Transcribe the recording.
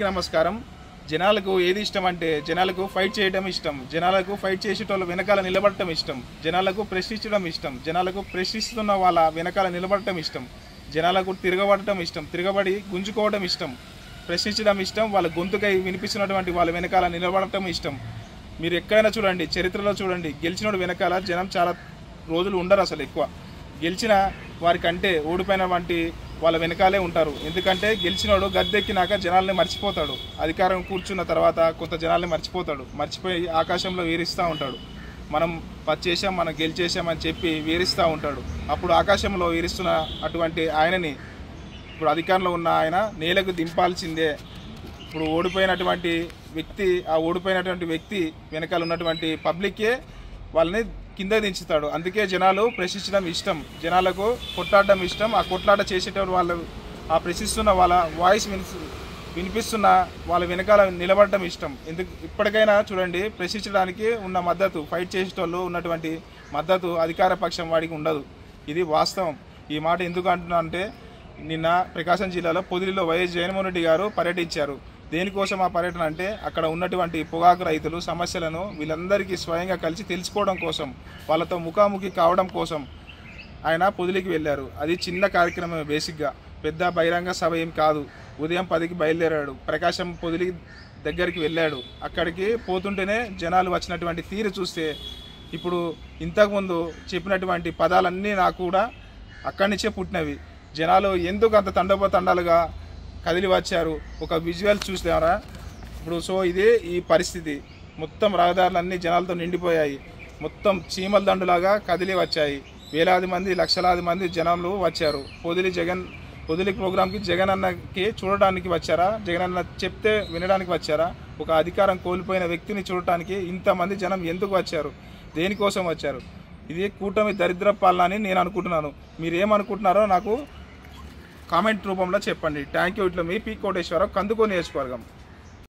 నమస్కారం. జనాలకు ఏది ఇష్టం అంటే జనాలకు ఫైట్ చేయడం ఇష్టం. జనాలకు ఫైట్ చేసేటోళ్ళ వెనకాల నిలబడటం ఇష్టం. జనాలకు ప్రశ్నించడం ఇష్టం. జనాలకు ప్రశ్నిస్తున్న వాళ్ళ వెనకాల నిలబడటం ఇష్టం. జనాలకు తిరగబడటం ఇష్టం. తిరగబడి గుంజుకోవడం ఇష్టం. ప్రశ్నించడం ఇష్టం. వాళ్ళ గొంతుకై వినిపిస్తున్నటువంటి వాళ్ళ వెనకాల నిలబడటం ఇష్టం. మీరు ఎక్కడైనా చూడండి, చరిత్రలో చూడండి, గెలిచినోడు వెనకాల జనం చాలా రోజులు ఉండరు. అసలు ఎక్కువ గెలిచిన వారికంటే ఓడిపోయిన వంటి వాళ్ళ వెనకాలే ఉంటారు. ఎందుకంటే గెలిచినోడు గద్దెక్కినాక జనాల్ని మర్చిపోతాడు. అధికారం కూర్చున్న తర్వాత కొంత జనాల్ని మర్చిపోయి ఆకాశంలో వేరిస్తూ ఉంటాడు. మనం పచ్చేసాం, మనం గెలిచేసామని చెప్పి వేరిస్తూ ఉంటాడు. అప్పుడు ఆకాశంలో వేరిస్తున్న అటువంటి ఆయనని ఇప్పుడు అధికారంలో ఉన్న ఆయన నేలకు దింపాల్సిందే. ఇప్పుడు ఓడిపోయినటువంటి వ్యక్తి వెనకాల ఉన్నటువంటి పబ్లిక్కే వాళ్ళని కింద దించుతాడు. అందుకే జనాలు ప్రశ్నించడం ఇష్టం. జనాలకు కొట్లాడడం ఇష్టం. ఆ కొట్లాట చేసేటప్పుడు వాళ్ళు ఆ ప్రశ్నిస్తున్న వాళ్ళ వాయిస్ వినిపిస్తున్న వాళ్ళ వెనకాల నిలబడటం ఇష్టం. ఇప్పటికైనా చూడండి, ప్రశ్నించడానికి ఉన్న మద్దతు, ఫైట్ చేసేటోళ్ళు ఉన్నటువంటి మద్దతు అధికార పక్షం వాడికి ఉండదు. ఇది వాస్తవం. ఈ మాట ఎందుకు అంటున్నా అంటే, నిన్న ప్రకాశం జిల్లాలో పొదిలిలో వైఎస్ జగన్మోహన్ రెడ్డి గారు పర్యటించారు. దేనికోసం ఆ పర్యటన అంటే, అక్కడ ఉన్నటువంటి పొగాకు రైతులు సమస్యలను వీళ్ళందరికీ స్వయంగా కలిసి తెలుసుకోవడం కోసం, వాళ్ళతో ముఖాముఖి కావడం కోసం ఆయన పొదిలికి వెళ్ళారు. అది చిన్న కార్యక్రమం, బేసిక్గా పెద్ద బహిరంగ సభ ఏం కాదు. ఉదయం 10కి బయలుదేరాడు. ప్రకాశం పొదిలి దగ్గరికి వెళ్ళాడు. అక్కడికి పోతుంటేనే జనాలు వచ్చినటువంటి తీరు చూస్తే, ఇప్పుడు ఇంతకుముందు చెప్పినటువంటి పదాలన్నీ నాకు కూడా అక్కడి నుంచే పుట్టినవి. జనాలు ఎందుకు అంత తండోపతండాలుగా కదిలి వచ్చారు, ఒక విజువల్ చూసారా ఇప్పుడు. సో ఇదే ఈ పరిస్థితి. మొత్తం రహదారులన్నీ జనాలతో నిండిపోయాయి. మొత్తం చీమల దండులాగా కదిలి వచ్చాయి. వేలాది మంది, లక్షలాది మంది జనాలు వచ్చారు. పొదిలి ప్రోగ్రాంకి జగన్ అన్నకి చూడడానికి వచ్చారా? జగన్ అన్న చెప్తే వినడానికి వచ్చారా? ఒక అధికారం కోల్పోయిన వ్యక్తిని చూడటానికి ఇంతమంది జనం ఎందుకు వచ్చారు? దేనికోసం వచ్చారు? ఇది కూటమి దరిద్ర పాలన అని నేను అనుకుంటున్నాను. మీరేమనుకుంటున్నారో నాకు కామెంట్ రూపంలో చెప్పండి. Thank you. ఇట్లా మీ పి కోటేశ్వరరావు, కందుకూరు నియోజకవర్గం.